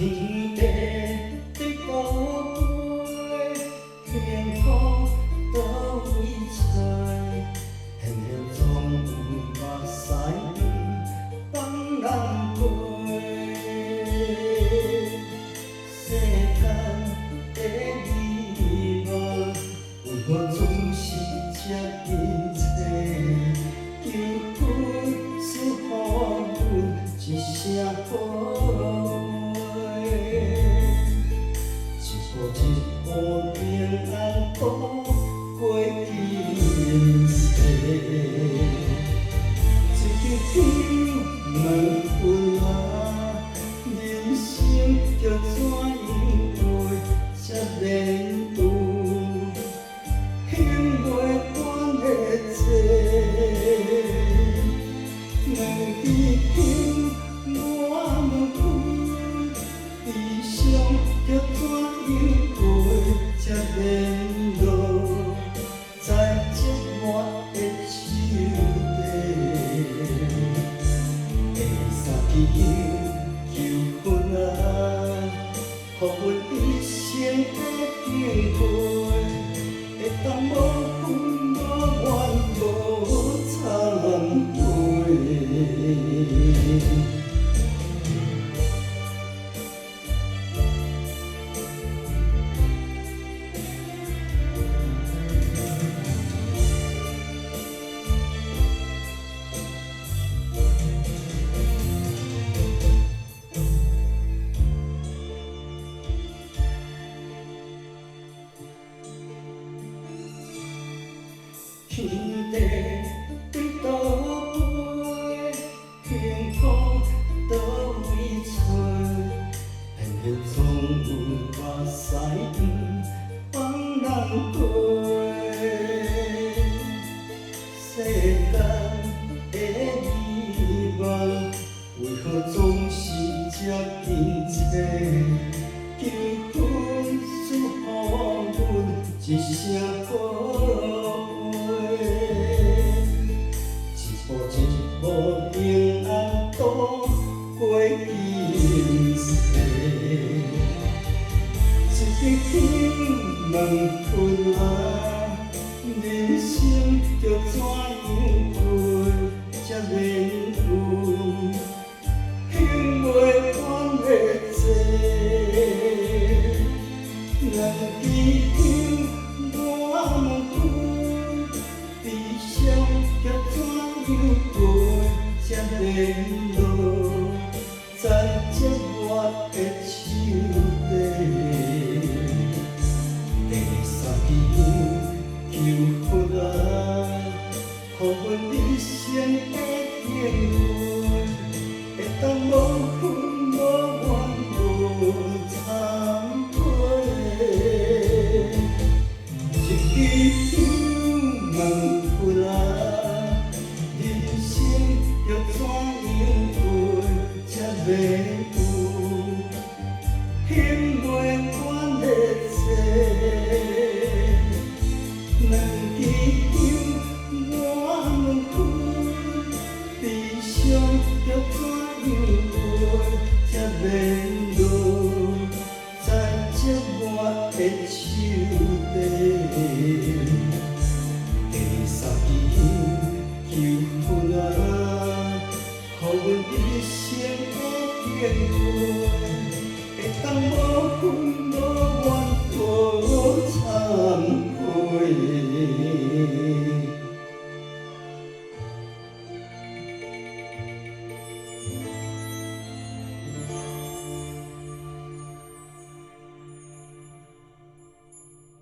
天地的宝贝，天空都已吹，现现总有目屎放人飞。世间的美梦，为何总是这紧切？求分赐予阮一声宝贝。一步平安度过今世，一支天问啊，人生着怎样过才免有幸袂完的债？两支天我问阮，悲伤着怎样过才免落在寂寞的手底？下三支求分啊，予阮一生的幸福，会当无怨无怨无惭愧。天地的宝贝，天空都已吹，现现总有目屎放人飞。世间的美梦，为何总是这紧切？求分赐予阮一声宝一步平安度过今世，一支天问困啊，人生着怎样过才免有幸袂完的债？两支天我问阮，悲伤着怎样过才免落在寂寞的手底？第三支求分啊，予阮一生的幸福，会当无怨无怨无惭愧。一支天问困啊，人生着怎样过才免有幸袂完的债？两支天我问阮，悲伤着